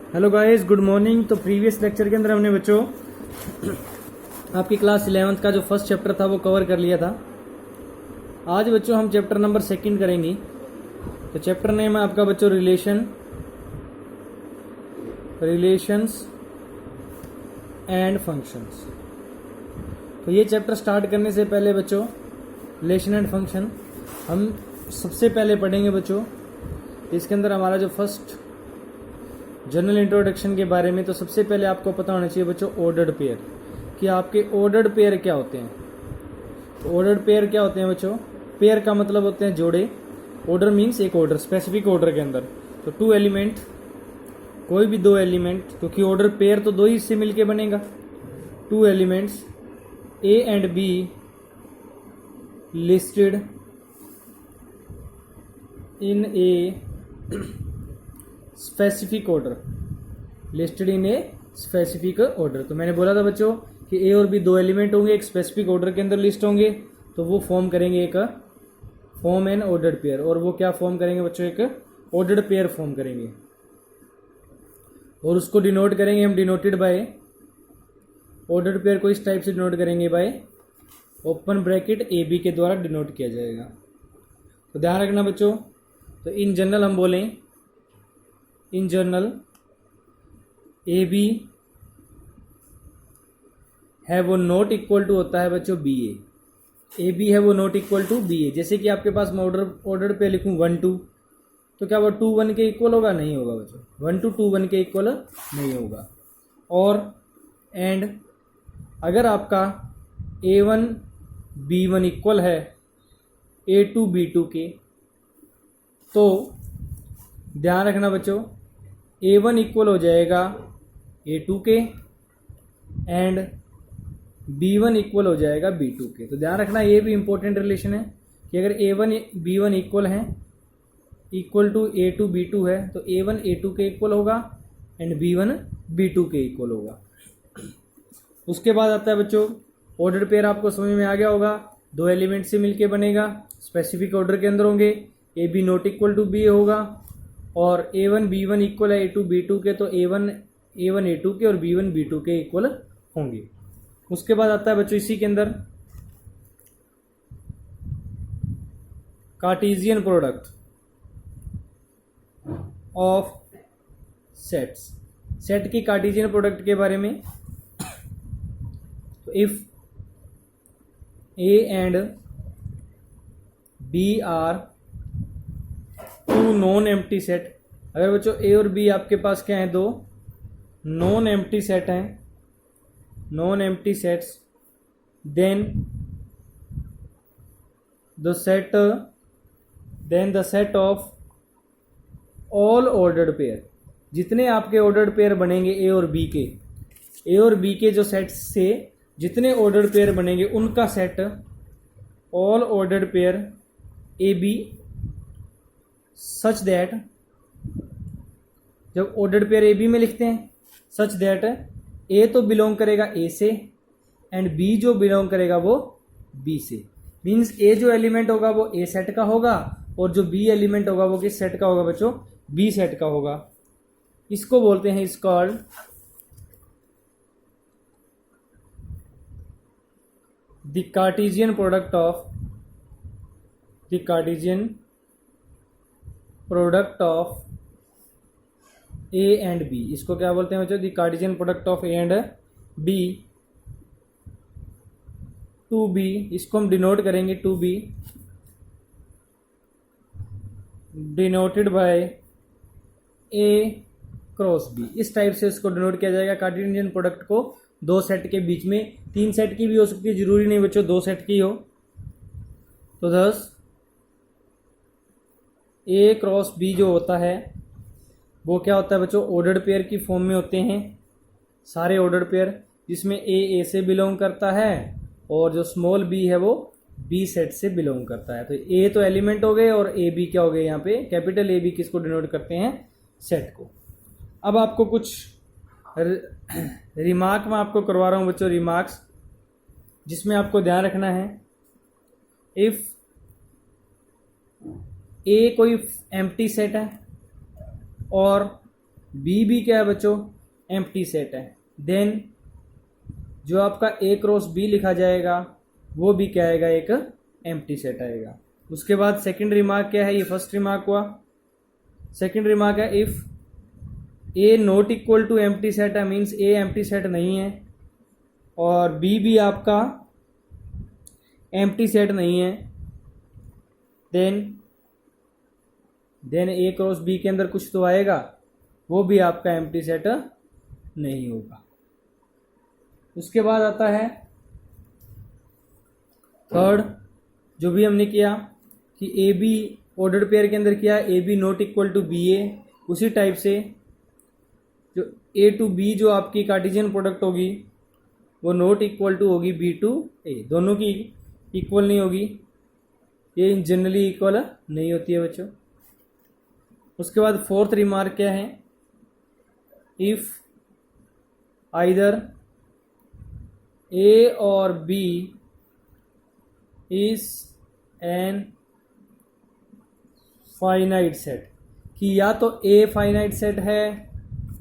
Hello guys, good morning. तो previous lecture के अंदर हमने बच्चों आपकी क्लास 11th का जो फर्स्ट चैप्टर था वो कवर कर लिया था। आज बच्चों हम चैप्टर नंबर 2 करेंगे। तो चैप्टर नेम है आपका बच्चों रिलेशंस एंड फंक्शंस। तो ये चैप्टर स्टार्ट करने से पहले बच्चों रिलेशन एंड फंक्शन हम सबसे पहले पढ़ेंगे बच्चों। इसके अंदर हमारा जो फर्स्ट जनरल इंट्रोडक्शन के बारे में, तो सबसे पहले आपको पता होना चाहिए बच्चों ऑर्डर्ड पेयर, कि आपके ऑर्डर्ड पेयर क्या होते हैं। तो ऑर्डर्ड पेयर क्या होते हैं बच्चों? पेयर का मतलब होते हैं जोड़े। ऑर्डर मीन्स एक ऑर्डर, स्पेसिफिक ऑर्डर के अंदर। तो 2 एलिमेंट, कोई भी 2 एलिमेंट, क्योंकि ऑर्डर पेयर तो 2 ही इससे मिलके बनेगा। 2 elements A and be listed in a specific order, listed in a specific order. तो मैंने बोला था बच्चों कि ए और बी 2 एलिमेंट होंगे, एक स्पेसिफिक ऑर्डर के अंदर लिस्ट होंगे, तो वो फॉर्म करेंगे एक फॉर्म एन ऑर्डर्ड पेयर। और वो क्या फॉर्म करेंगे बच्चों? एक ऑर्डर्ड पेयर फॉर्म करेंगे। और उसको डिनोट करेंगे हम, डिनोटेड बाय, ऑर्डर्ड पेयर को इस टाइप से डिनोट करेंगे by open bracket A B के द्वारा डिनोट किया जाएगा। तो ध्यान रखना बच्चों। तो इन जनरल हम बोलें, इन जनरल ए बी है वो नॉट इक्वल टू होता है बच्चों बी ए बी है वो नॉट इक्वल टू बी ए। जैसे कि आपके पास मैं ऑर्डर पे लिखूं 1 2, तो क्या वो 2 1 के इक्वल होगा? नहीं होगा बच्चों। 1 2 2 1 के इक्वल नहीं होगा। और एंड अगर आपका A1 B1 इक्वल है A2 B2 के, तो ध्यान रखना बच्चों A1 इक्वल हो जाएगा A2 के एंड B1 इक्वल हो जाएगा B2 के। तो ध्यान रखना ये भी इंपॉर्टेंट रिलेशन है कि अगर A1 B1 इक्वल है, इक्वल टू A2 B2 है, तो A1 A2 के इक्वल होगा एंड B1 B2 के इक्वल होगा। उसके बाद आता है बच्चों ऑर्डर पेयर। आपको समझ में आ गया होगा, 2 एलिमेंट से मिलके बनेगा, स्पेसिफिक ऑर्डर के अंदर होंगे, A B not equal to B होगा, और A1 B1 इक्वल है A2 B2 के, तो A1 A2 के और B1 B2 के इक्वल होंगे। उसके बाद आता है बच्चों इसी के अंदर Cartesian product of sets. Set की कार्टेशियन प्रोडक्ट के बारे में, तो if A and B are 2 non empty set. अगर बच्चों ए और बी आपके पास क्या है? 2 नॉन एम्प्टी सेट हैं, non empty sets, then the set of all ordered pair. जितने आपके ऑर्डर्ड पेयर बनेंगे ए और बी के जो सेट्स से जितने ऑर्डर्ड पेयर बनेंगे उनका set, all ordered pair A B, such that, जब ऑर्डर्ड पेयर ए बी में लिखते हैं, सच दैट ए तो बिलोंग करेगा ए से एंड बी जो बिलोंग करेगा वो बी से। मीन्स ए जो एलिमेंट होगा वो ए सेट का होगा और जो बी एलिमेंट होगा वो किस सेट का होगा बच्चों? बी सेट का होगा। इसको बोलते हैं, is called the Cartesian product of A and B. इसको क्या बोलते हैं बच्चों? The Cartesian product of A and B to be. इसको हम डिनोट करेंगे to be denoted by A cross B. इस टाइप से इसको डिनोट किया जाएगा कार्टेशियन प्रोडक्ट को 2 सेट के बीच में। 3 सेट की भी हो सकती है, जरूरी नहीं बच्चों 2 सेट की हो। तो thus ए क्रॉस बी जो होता है वो क्या होता है बच्चों? ऑर्डर्ड पेयर की फॉर्म में होते हैं सारे ऑर्डर्ड पेयर, जिसमें ए से बिलोंग करता है और जो स्मॉल बी है वो बी सेट से बिलोंग करता है। तो ए तो एलिमेंट हो गए और ए बी क्या हो गए? यहाँ पे कैपिटल ए बी किसको डिनोट करते हैं? सेट को। अब आपको कुछ रिमार्क मैं आपको करवा रहा हूँ बच्चों, रिमार्क्स, जिसमें आपको ध्यान रखना है। इफ ए कोई एम्प्टी सेट है और बी भी क्या है बच्चों, एम्प्टी सेट है। देन जो आपका ए क्रॉस बी लिखा जाएगा वो भी क्या आएगा, एक एम्प्टी सेट आएगा। उसके बाद सेकंड रिमार्क क्या है, ये फर्स्ट रिमार्क हुआ। सेकंड रिमार्क है if A not equal to empty set है, मीन्स ए एम्प्टी सेट नहीं है और बी भी आपका एम्प्टी सेट नहीं है, देन ए क्रॉस बी के अंदर कुछ तो आएगा, वो भी आपका एम्प्टी सेट नहीं होगा। उसके बाद आता है थर्ड, जो भी हमने किया कि ए बी ऑर्डर्ड पेयर के अंदर किया, A B not equal to B A, उसी टाइप से जो ए टू बी जो आपकी कार्टेशियन प्रोडक्ट होगी वो नॉट इक्वल टू होगी बी टू ए, दोनों की इक्वल नहीं होगी, ये जनरली इक्वल नहीं होती है बच्चों। उसके बाद फोर्थ रिमार्क क्या है, इफ आइदर ए और B is an finite set, कि या तो ए फाइनाइट सेट है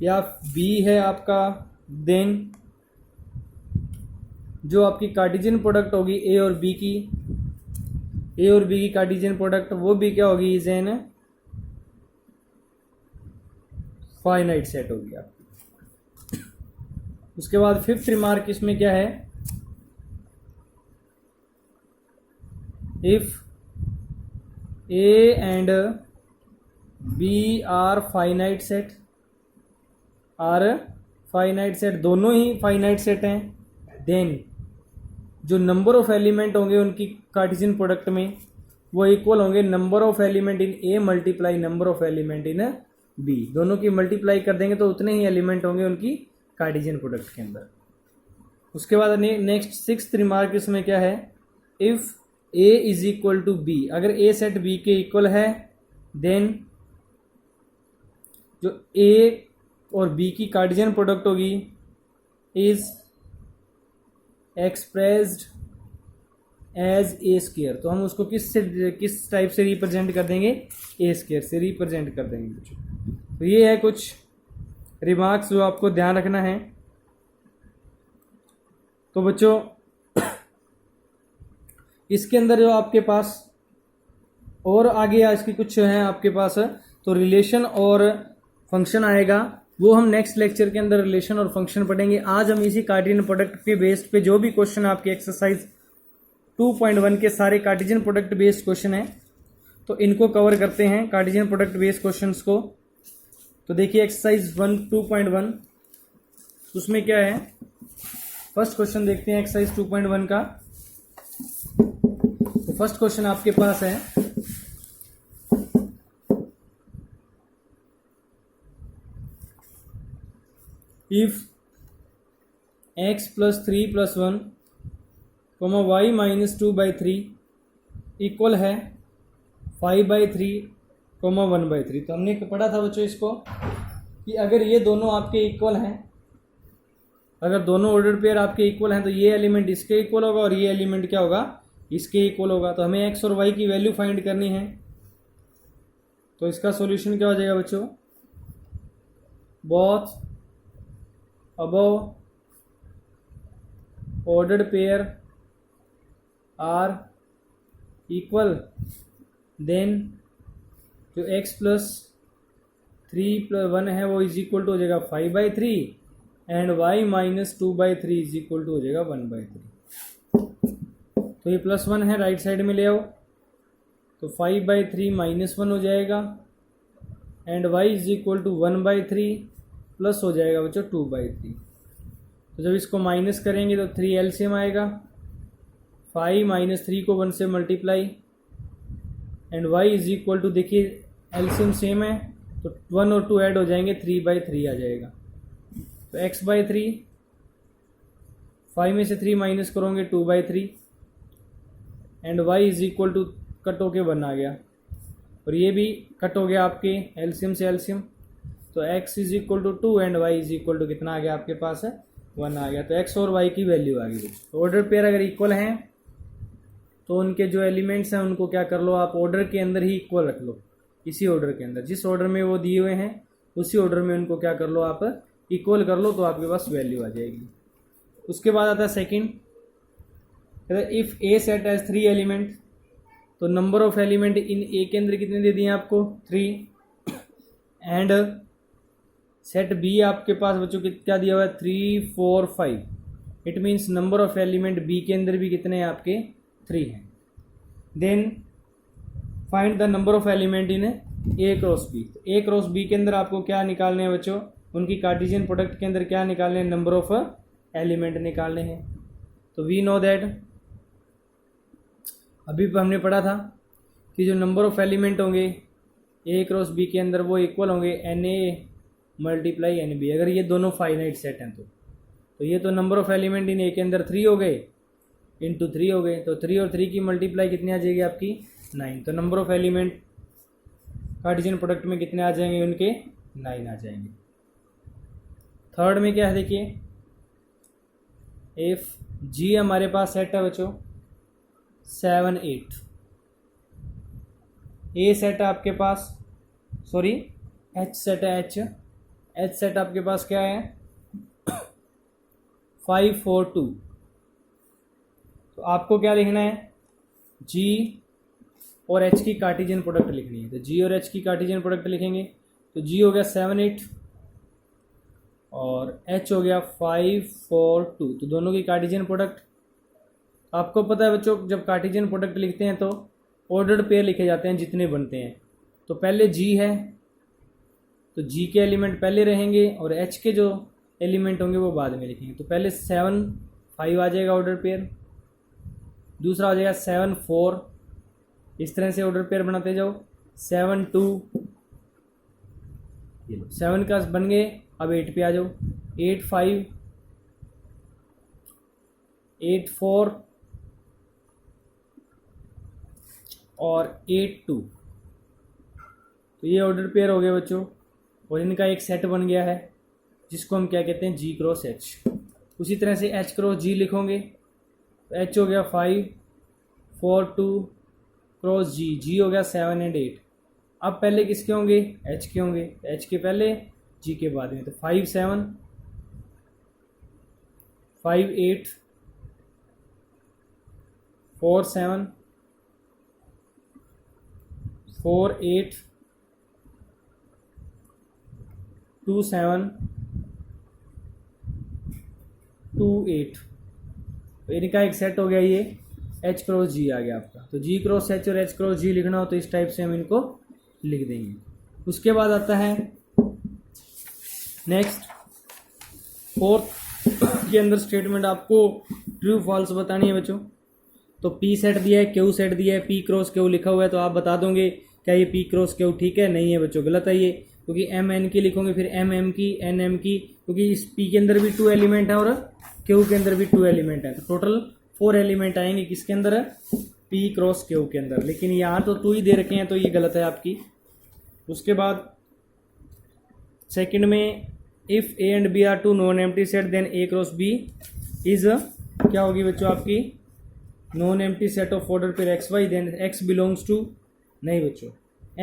या बी है आपका, देन जो आपकी कार्टेशियन प्रोडक्ट होगी ए और बी की कार्टेशियन प्रोडक्ट वो भी क्या होगी, इज एन फाइनाइट सेट होगी आपकी। उसके बाद फिफ्थ रिमार्क इसमें क्या है, if A and B are finite set, दोनों ही फाइनाइट सेट हैं, देन जो नंबर ऑफ एलिमेंट होंगे उनकी कार्टेशियन प्रोडक्ट में वो इक्वल होंगे number of element in A multiply number of element in B, दोनों की मल्टीप्लाई कर देंगे तो उतने ही एलिमेंट होंगे उनकी कार्टेशियन प्रोडक्ट के अंदर। उसके बाद नेक्स्ट सिक्स्थ रिमार्क इसमें क्या है, if A is equal to B, अगर ए सेट बी के इक्वल है देन जो ए और बी की कार्टेशियन प्रोडक्ट होगी is expressed as A square, तो हम उसको किस टाइप से रिप्रेजेंट कर देंगे, ए स्क्वायर से रिप्रेजेंट कर देंगे। तो ये है कुछ रिमार्क्स जो आपको ध्यान रखना है। तो बच्चों इसके अंदर जो आपके पास और आगे इसकी कुछ है आपके पास, तो रिलेशन और फंक्शन आएगा, वो हम नेक्स्ट लेक्चर के अंदर रिलेशन और फंक्शन पढ़ेंगे। आज हम इसी कार्टेशियन प्रोडक्ट के बेस्ड पे जो भी क्वेश्चन आपके एक्सरसाइज 2.1 के सारे कार्टेशियन प्रोडक्ट बेस्ड क्वेश्चन हैं तो इनको कवर करते हैं, कार्टेशियन प्रोडक्ट बेस्ड क्वेश्चंस को। तो देखिए एक्सरसाइज 2.1 उसमें क्या है, फर्स्ट क्वेश्चन देखते हैं एक्सरसाइज 2.1 का। तो फर्स्ट क्वेश्चन आपके पास है, इफ x + 3 + 1, y - 2/3 इक्वल है 5/3, 1/3। तो हमने पढ़ा था बच्चों इसको कि अगर ये दोनों आपके इक्वल हैं, अगर दोनों ऑर्डर पेयर आपके इक्वल हैं तो ये एलिमेंट इसके इक्वल होगा और ये एलिमेंट क्या होगा, इसके इक्वल होगा। तो हमें x और y की वैल्यू फाइंड करनी है। तो इसका सॉल्यूशन क्या हो जाएगा बच्चों, both above ordered pair are equal, then जो x + 3 + 1 है वो इज इक्वल टू हो जाएगा 5/3 and y - 2/3 is equal to हो जाएगा 1/3। तो ये +1 है, राइट साइड में ले आओ, तो 5/3 - 1 हो जाएगा and y is equal to 1/3 plus हो जाएगा बच्चों 2/3। तो जब इसको माइनस करेंगे तो 3 एलसीएम आएगा, 5 - 3 को 1 से multiply and y is equal to, देखिए एलसीएम सेम है तो 1 और 2 ऐड हो जाएंगे, 3/3 आ जाएगा। तो x/3, 5 में से 3 माइनस करोगे 2/3 and y is equal to cut होके 1 आ गया और ये भी कट हो गया आपके एलसीएम से एलसीएम। तो x is equal to 2 and y is equal to कितना आ गया आपके पास है, 1 आ गया। तो x और y की वैल्यू आ गई। तो ऑर्डर पेयर अगर इक्वल हैं तो उनके जो एलिमेंट्स हैं उनको क्या कर लो आप, ऑर्डर के अंदर ही इक्वल रख लो, इसी ऑर्डर के अंदर, जिस ऑर्डर में वो दिए हुए हैं उसी ऑर्डर में उनको क्या कर लो, आप इक्वल कर लो, तो आपके पास वैल्यू आ जाएगी। उसके बाद आता है second, if A set has 3 element, तो number of element in A के अंदर कितने दे दिए आपको 3, एंड सेट बी आपके पास बच्चों क्या दिया हुआ है 3 4 5, it means number of element B के अंदर भी कितने हैं आपके 3 हैं। Then find the number of element in A cross B, तो ए क्रॉस बी के अंदर आपको क्या निकालने हैं बच्चों, उनकी कार्टेशियन प्रोडक्ट के अंदर क्या निकालने हैं, नंबर ऑफ एलिमेंट निकालने हैं। तो वी नो दैट, अभी हमने पढ़ा था कि जो नंबर ऑफ एलिमेंट होंगे ए क्रॉस बी के अंदर वो इक्वल होंगे n A multiply n B, अगर ये दोनों फाइनाइट सेट हैं तो ये तो number of element in A के अंदर 3 हो गए, इंटू 3 हो गए, तो 3 और 3 की मल्टीप्लाई कितनी आ जाएगी आपकी 9, तो number of element Cartesian product में कितने आ जाएंगे उनके 9 आ जाएंगे। थर्ड में क्या है देखिए, इफ जी हमारे पास सेट है बच्चों 7 8, ए सेट है आपके पास, सॉरी एच सेट है, एच सेट आपके पास क्या है 5 4 2, तो आपको क्या लिखना है, जी और एच की कार्टेशियन प्रोडक्ट लिखनी है। तो जी और एच की कार्टेशियन प्रोडक्ट लिखेंगे, तो जी हो गया 7 8 और एच हो गया 5 4 2, तो दोनों की कार्टेशियन प्रोडक्ट। आपको पता है बच्चों जब कार्टेशियन प्रोडक्ट लिखते हैं तो ऑर्डर्ड पेयर लिखे जाते हैं जितने बनते हैं, तो पहले जी है तो जी के एलिमेंट पहले रहेंगे और एच के जो एलिमेंट होंगे वो बाद में लिखेंगे। तो पहले 7 5 आ जाएगा ऑर्डर पेयर, दूसरा आ जाएगा 7 4, इस तरह से ऑर्डर पेयर बनाते जाओ, 7 2, 7 का बन गए, अब 8 पे आ जाओ, 8 5 8 4 और 8 2, तो ये ऑर्डर पेयर हो गए बच्चों, और इनका एक सेट बन गया है जिसको हम क्या कहते हैं जी क्रॉस एच। उसी तरह से एच क्रॉस जी लिखोगे, तो एच हो गया 5 4 2 क्रॉस जी, जी हो गया 7 और 8। अब पहले किसके होंगे, एच के होंगे, एच के पहले जी के बाद में, तो 5 7 5 8 4 7 4 8 2 7 2 8, तो इनका एक सेट हो गया ये एच क्रॉस जी आ गया आपका। तो जी क्रॉस एच और एच क्रॉस जी लिखना हो तो इस टाइप से हम इनको लिख देंगे। उसके बाद आता है नेक्स्ट फोर्थ के अंदर स्टेटमेंट आपको ट्रू फॉल्स बतानी है बच्चों। तो पी सेट दिया है, क्यू सेट दिया है, पी क्रॉस क्यू लिखा हुआ है, तो आप बता दोगे क्या ये पी क्रॉस क्यू ठीक है, नहीं है बच्चों, गलत है ये, क्योंकि एम एन की लिखोगे फिर एम एम की एन एम की, क्योंकि इस पी के अंदर भी 2 एलिमेंट है और क्यू के अंदर भी 2 एलिमेंट है, तो टोटल 4 एलिमेंट आएंगे किसके अंदर है, पी क्रॉस क्यू के अंदर, लेकिन यहाँ तो 2 ही दे रखे हैं तो ये गलत है आपकी। उसके बाद सेकंड में if A and B are 2 non empty set then A cross B is क्या होगी बच्चों आपकी non empty set of order pair x y, then x belongs to, नहीं बच्चों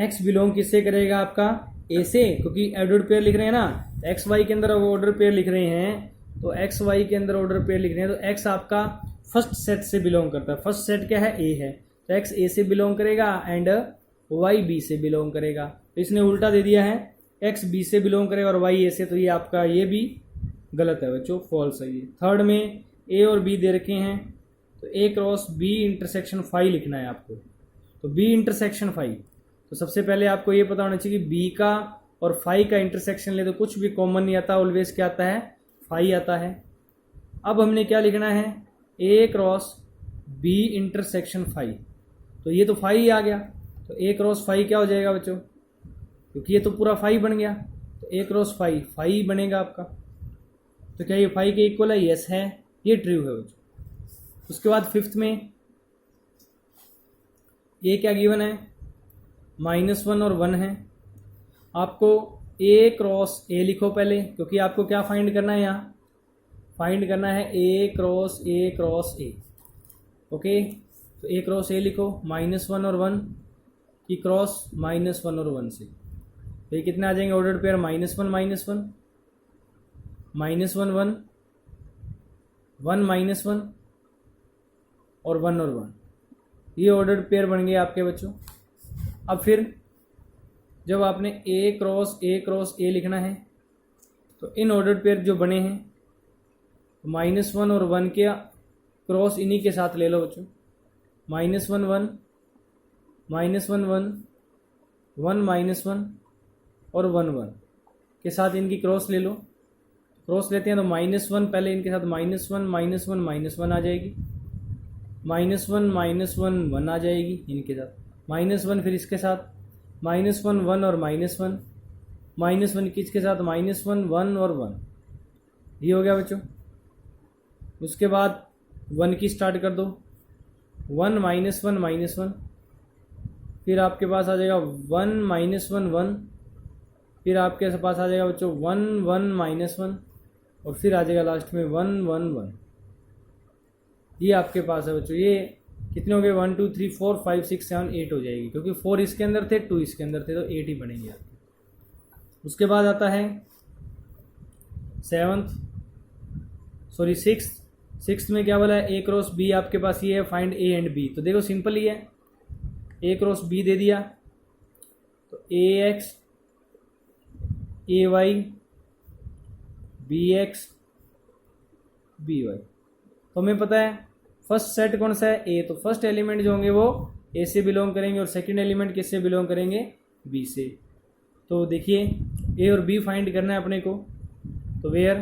एक्स बिलोंग किससे करेगा आपका ए से, क्योंकि ऑर्डर पेयर लिख रहे हैं ना, एक्स वाई के अंदर ऑर्डर पेयर लिख रहे हैं, तो एक्स वाई के अंदर ऑर्डर पेयर लिख रहे हैं, तो एक्स आपका फर्स्ट सेट से बिलोंग करता है। फर्स्ट सेट क्या है ए है, तो एक्स ए से बिलोंग करेगा एंड वाई बी से बिलोंग करेगा। तो इसने उल्टा दे दिया है एक्स बी से बिलोंग करेगा और वाई ए से, तो ये आपका ये भी गलत है बच्चों, फॉल्स है ये। थर्ड में ए और बी दे रखे हैं, तो A cross B intersection phi लिखना है आपको, तो बी इंटरसेक्शन फाई, तो सबसे पहले आपको ये पता होना चाहिए कि बी का और फाई का इंटरसेक्शन ले तो कुछ भी कॉमन नहीं आता, ऑलवेज क्या आता है फाई आता है। अब हमने क्या लिखना है ए क्रॉस बी इंटरसेक्शन फाई, तो ये तो फाई आ गया, तो ए क्रॉस फाई क्या हो जाएगा बच्चों, क्योंकि ये तो पूरा फाई बन गया, तो ए क्रॉस फाई फाई बनेगा आपका। तो क्या ये फाई के इक्वल है, यस है, ये ट्रू है बच्चों। उसके बाद फिफ्थ में ए क्या गिवन है -1 और 1 है, आपको ए क्रॉस ए लिखो पहले, क्योंकि आपको क्या फाइंड करना है, यहाँ फाइंड करना है ए क्रॉस ए, ओके। तो ए क्रॉस ए लिखो, -1 और 1 की क्रॉस -1 और 1 से, तो ये कितने आ जाएंगे ऑर्डर्ड पेयर, -1 -1 -1 -1 1 1 -1 और 1 और 1, ये ऑर्डर्ड पेयर बन गए आपके बच्चों। अब फिर जब आपने A क्रॉस A लिखना है तो इन ऑर्डर्ड पेयर जो बने हैं -1 और 1 के क्रॉस इन्हीं के साथ ले लो बच्चों, -1 1 -1 1 1 -1 और 1 1 के साथ इनकी क्रॉस ले लो। क्रॉस लेते हैं तो -1 पहले इनके साथ -1 -1 -1 आ जाएगी, -1 -1 1 आ जाएगी इनके साथ, -1 फिर इसके साथ -1 1 और -1 -1 किसके साथ, -1 1 और 1, ये हो गया बच्चों। उसके बाद 1 की स्टार्ट कर दो, 1 -1 -1, फिर आपके पास आ जाएगा 1 -1 1, फिर आपके पास आ जाएगा बच्चों 1 1 -1 और फिर आ जाएगा लास्ट में 1 1 1। ये आपके पास है बच्चों। ये कितने हो गए, 1 2 3 4 5 6 7 8 हो जाएगी, क्योंकि 4 इसके अंदर थे 2 इसके अंदर थे तो 8 ही बनेंगे आपके। उसके बाद आता है 6th में क्या बोला है, A क्रॉस B आपके पास ये है, फाइंड A एंड B। तो देखो सिंपल ही है, A क्रॉस B दे दिया तो AX AY BX BY। तो हमें पता है फर्स्ट सेट कौन सा है, A, तो फर्स्ट एलिमेंट जो होंगे वो A से बिलोंग करेंगे और सेकंड एलिमेंट किससे बिलोंग करेंगे, B से। तो देखिए A और B फाइंड करना है अपने को, तो वेयर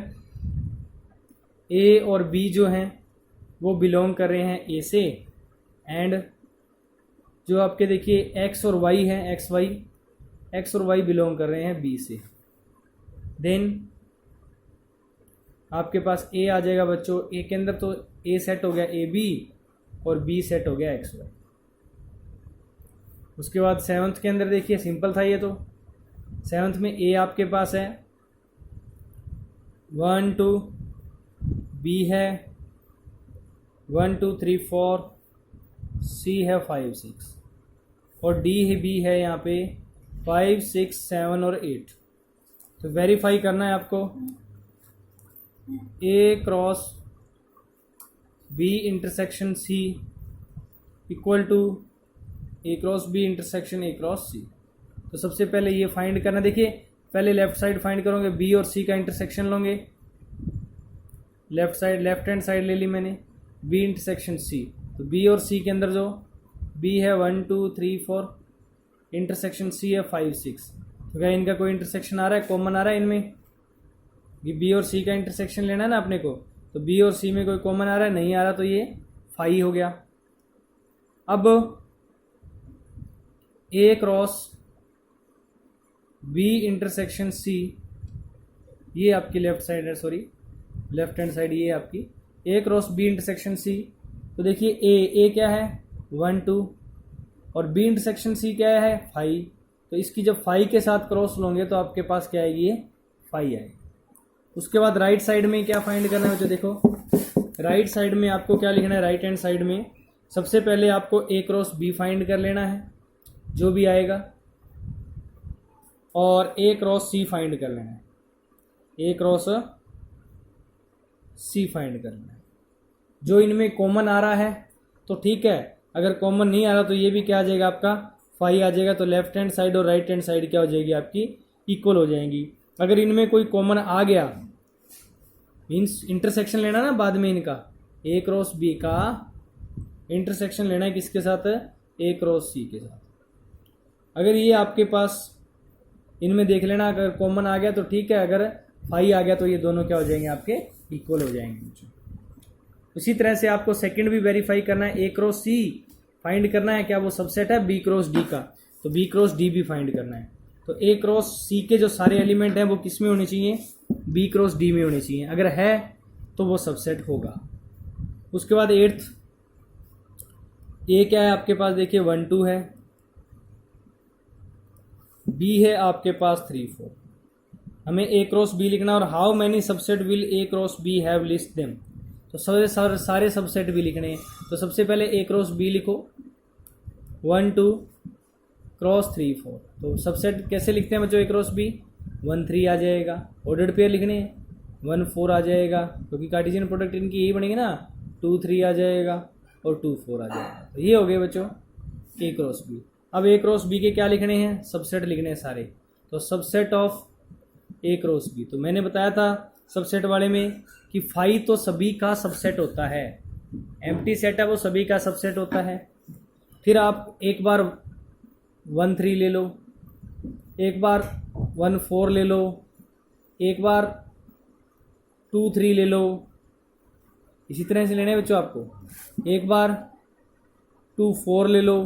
A और B जो हैं वो बिलोंग कर रहे हैं A से, एंड जो आपके देखिए X और Y हैं, X और Y बिलोंग कर रहे हैं B से। देन आपके पास A आ जाएगा बच्चों, A के अंदर तो A सेट हो गया AB और B सेट हो गया XY। उसके बाद 7th के अंदर देखिए सिंपल था ये, तो 7th में A आपके पास है 1 2, B है 1 2 3 4, C है 5 6 और D B है यहाँ पे 5 6 7 और 8। तो वेरीफाई करना है आपको, A cross B intersection C equal to A cross B intersection A cross C। तो सबसे पहले ये फाइंड करना, देखिए पहले लेफ्ट साइड फाइंड करोगे, B और C का इंटरसेक्शन लोगे, लेफ्ट हैंड साइड ले ली मैंने, B इंटरसेक्शन C। तो B और C के अंदर जो B है 1 2 3 4, इंटरसेक्शन C है 5 6। तो क्या इनका कोई इंटरसेक्शन आ रहा है, कॉमन आ रहा है इनमें, ये B और C का इंटरसेक्शन लेना है ना अपने को, तो B और C में कोई कॉमन आ रहा है, नहीं आ रहा, तो ये 5 हो गया। अब A cross B intersection C, ये आपकी लेफ्ट साइड है, सॉरी लेफ्ट हैंड साइड, ये आपकी A cross B intersection C। तो देखिए A क्या है 1 2 और B इंटरसेक्शन C क्या है 5, तो इसकी जब 5 के साथ क्रॉस लोगे तो आपके पास क्या आएगी, ये 5 आएगी। उसके बाद राइट साइड में क्या फाइंड करना है, तो देखो राइट साइड में आपको क्या लिखना है, राइट हैंड साइड में सबसे पहले आपको A क्रॉस B फाइंड कर लेना है जो भी आएगा, और A क्रॉस C फाइंड कर लेना है, A क्रॉस C फाइंड कर लेना है। जो इनमें कॉमन आ रहा है तो ठीक है, अगर कॉमन नहीं आ रहा तो ये भी क्या आ जाएगा आपका 5 आ जाएगा। तो लेफ्ट हैंड साइड और राइट हैंड साइड क्या हो जाएगी आपकी, इक्वल हो जाएंगी। अगर इनमें कोई कॉमन आ गया, मीन्स इंटरसेक्शन लेना ना बाद में इनका, A क्रॉस B का इंटरसेक्शन लेना है किसके साथ, A क्रॉस C के साथ। अगर ये आपके पास इनमें देख लेना, अगर कॉमन आ गया तो ठीक है, अगर 5 आ गया तो ये दोनों क्या हो जाएंगे आपके, इक्वल हो जाएंगे। उसी तरह से आपको सेकंड भी वेरीफाई करना है, A क्रॉस C फाइंड करना है, क्या वो सबसेट है B क्रॉस D का, तो B क्रॉस D भी फाइंड करना है। तो A क्रॉस C के जो सारे एलिमेंट हैं वो किस में होने चाहिए, B क्रॉस D में होने चाहिए, अगर है तो वो सबसेट होगा। उसके बाद 8th A क्या है आपके पास, देखिए 1 2 है, B है आपके पास 3 4। हमें A क्रॉस B लिखना, और how many subset will A cross B have, list them. तो सारे सबसेट भी लिखने हैं। तो सबसे पहले A क्रॉस B लिखो, 1 2 क्रॉस 3 4। तो सबसेट कैसे लिखते हैं बच्चों ए क्रॉस बी, 1 3 आ जाएगा। ऑर्डर्ड पेयर लिखने हैं 1 4 आ जाएगा, क्योंकि कार्टेशियन प्रोडक्ट इनकी यही बनेगी ना, 2 3 आ जाएगा और 2 4 आ जाएगा। तो ये हो गए बच्चों ए क्रॉस बी। अब ए क्रॉस बी के क्या लिखने हैं, सबसेट लिखने हैं सारे। तो subset of A cross B, तो मैंने बताया था सबसेट वाले में कि फाई तो सभी का सबसेट होता है, एम्प्टी सेट है वो सभी का सबसेट होता है। फिर आप एक बार 1 3 ले लो, एक बार 1 4 ले लो, एक बार 2 3 ले लो, इसी तरह से लेने हैं बच्चों आपको। एक बार 2 4 ले लो,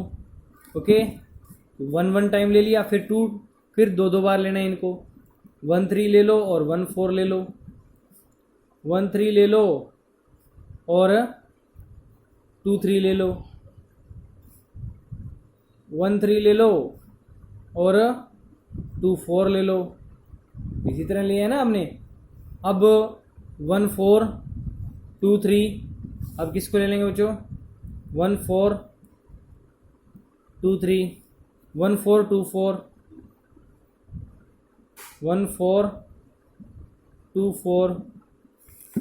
ओके, 1 1 टाइम ले लिया, फिर 2, फिर 2 2 बार लेना है इनको। 1 3 ले लो और 1 4 ले लो, 1 3 ले लो और 2 3 ले लो, 1 3 ले लो और 2 4 ले लो, इसी तरह लिया है ना हमने। अब 1 4 2 3, अब किसको ले लेंगे बच्चों, 1 4 2 3, 1 4 2 4, 1 4 2 4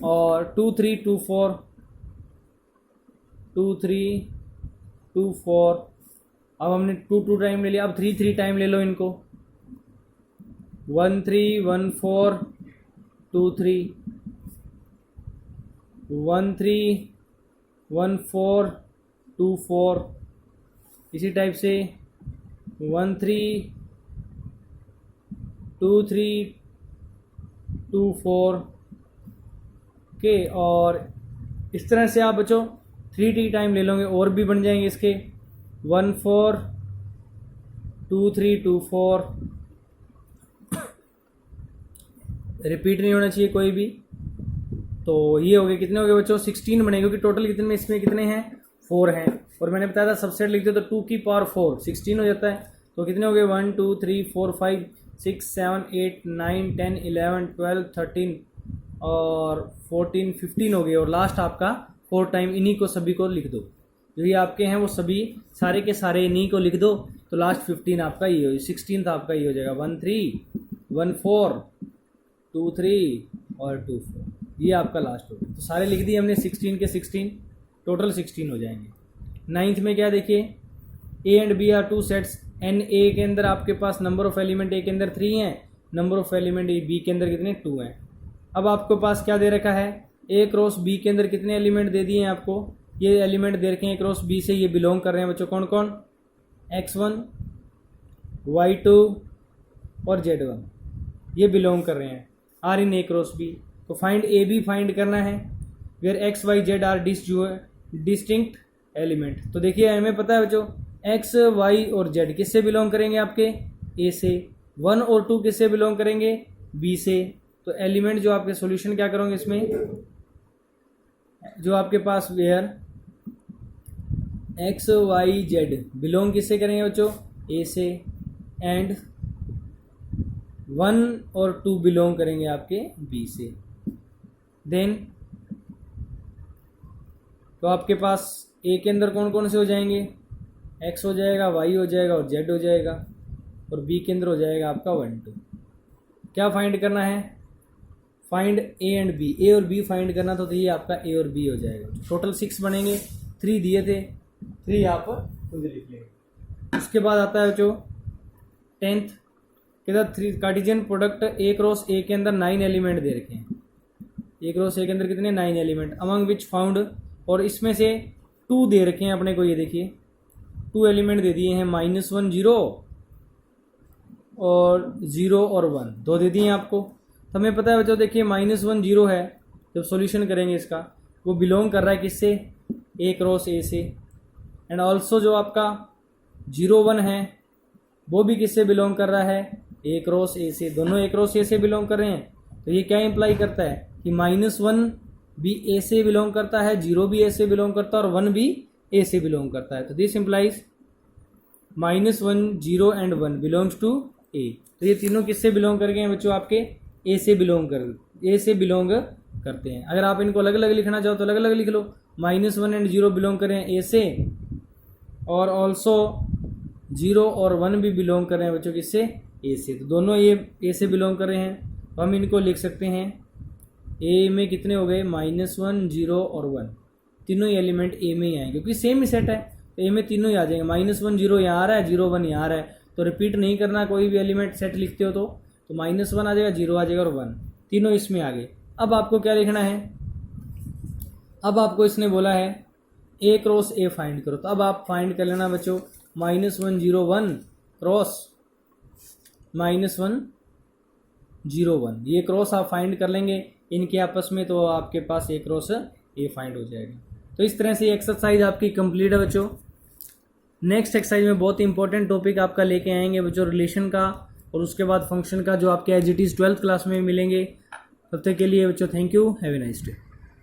और 2 3 2 4, 2 3 2 4। अब हमने 2 2 टाइम ले लिया, अब 3 3 टाइम ले लो इनको। 1 3 1 4 2 3, 1 3 1 4 2 4, इसी टाइप से 1 3 2 3 2 4 के। और इस तरह से आप बच्चों 3 3 टाइम ले लोगे, और भी बन जाएंगे इसके। 1 4 2 3 2 4, रिपीट नहीं होना चाहिए कोई भी। तो ये हो गए, कितने हो गए बच्चों, 16 बने, क्योंकि टोटल कितने में इसमें कितने हैं, 4 हैं। और मैंने बताया था सबसेट लिखते तो 2 की पावर 4 16 हो जाता है। तो कितने हो गए, 1 2 3 4 5 6 7 8 9 10 11 12 13 और 14 15 हो गए। और लास्ट आपका 4 टाइम, इन्हीं को सभी को लिख दो, जो ये आपके हैं वो सभी सारे के सारे इन्हीं को लिख दो। तो लास्ट 15 आपका ये हो, 16 आपका ये हो जाएगा 1 3 1 4 2 3 और 2 4, ये आपका लास्ट होगा। तो सारे लिख दिए हमने 16 के 16, टोटल 16 हो जाएंगे। 9th में क्या देखिए, A and B are 2 sets, n A के अंदर आपके पास नंबर ऑफ एलिमेंट ए के अंदर 3 हैं, नंबर ऑफ एलिमेंट बी के अंदर कितने 2 हैं। अब आपके पास क्या दे रखा है, ए क्रॉस बी के अंदर कितने एलिमेंट दे दिए हैं आपको, ये एलिमेंट दे रखे हैं ए क्रॉस बी से, ये बिलोंग कर रहे हैं बच्चों कौन कौन, x1 y2 और z1, ये बिलोंग कर रहे हैं are in A cross B. तो फाइंड ए बी फाइंड करना है, where X Y Z are distinct element. तो देखिए हमें पता है बच्चों, एक्स वाई और जेड किससे बिलोंग करेंगे आपके, ए से। 1 और 2 किससे बिलोंग करेंगे, बी से। तो एलिमेंट जो आपके सॉल्यूशन क्या करोगे इसमें, जो आपके पास where X Y Z belong किससे करेंगे बच्चों, ए से, एंड 1 और 2 बिलोंग करेंगे आपके बी से। देन तो आपके पास ए के अंदर कौन कौन से हो जाएंगे, एक्स हो जाएगा, वाई हो जाएगा और जेड हो जाएगा, और बी के अंदर हो जाएगा आपका 1 2। क्या फाइंड करना है, फाइंड ए एंड बी, ए और बी फाइंड करना। तो ये आपका ए और बी हो जाएगा। टोटल 6 बनेंगे, 3 दिए थे, 3 आप खुद लिख लेंगे। उसके बाद आता है जो 10th के साथ 3 कार्टेशियन प्रोडक्ट ए क्रॉस ए के अंदर 9 एलिमेंट दे रखे हैं। ए क्रॉस ए के अंदर कितने 9 एलिमेंट, अमंग विच फाउंड, और इसमें से 2 दे रखे हैं अपने को, ये देखिए 2 एलिमेंट दे दिए हैं, -1 0 और 0 और 1, 2 दे दिए हैं आपको। तो हमें पता है बच्चों, देखिए -1 0 है, जब सॉल्यूशन करेंगे इसका, वो बिलोंग कर रहा है किससे, ए क्रॉस ए से। एंड ऑल्सो जो आपका 0 1 है वो भी किससे बिलोंग कर रहा है, ए क्रॉस ए से। दोनों ए क्रॉस ए से बिलोंग कर रहे हैं। तो ये क्या इंप्लाई करता है कि -1 भी ए से बिलोंग करता है, 0 भी ए से बिलोंग करता है और 1 भी ए से बिलोंग करता है। तो this implies -1 0 and 1 belongs to A. तो ये तीनों किससे बिलोंग कर गए हैं बच्चों, आपके ए से बिलोंग करते हैं। अगर आप इनको अलग अलग लिखना चाहो तो अलग अलग लिख लो, -1 एंड 0 बिलोंग करें ए से, और ऑल्सो 0 और 1 भी बिलोंग कर रहे हैं बच्चों किससे, ए से, तो दोनों ये ए से बिलोंग कर रहे हैं, तो हम इनको लिख सकते हैं ए में कितने हो गए -1 0 और 1, तीनों ही एलिमेंट ए में ही आएंगे क्योंकि सेम ही सेट है, तो ए में तीनों ही आ जाएंगे। -1 0 यहाँ आ रहा है, 0 1 यहाँ आ रहा है, तो रिपीट नहीं करना, कोई भी एलिमेंट सेट लिखते हो तो -1 आ जाएगा, 0 आ जाएगा और 1, तीनों इसमें आ गए। अब आपको क्या लिखना है, अब आपको इसने बोला है ए क्रॉस ए फाइंड करो, तो अब आप फाइंड कर लेना बच्चों -1 0 1 क्रॉस -1 0 1, ये क्रॉस आप फाइंड कर लेंगे इनके आपस में, तो आपके पास ए क्रॉस ए फाइंड हो जाएगा। तो इस तरह से एक्सरसाइज आपकी कंप्लीट है बच्चों। नेक्स्ट एक्सरसाइज में बहुत इंपॉर्टेंट टॉपिक आपका लेके आएंगे बच्चों, रिलेशन का, और उसके बाद फंक्शन का, जो आपके as it is 12th class में मिलेंगे। तब तक के लिए बच्चों thank you, have a nice day.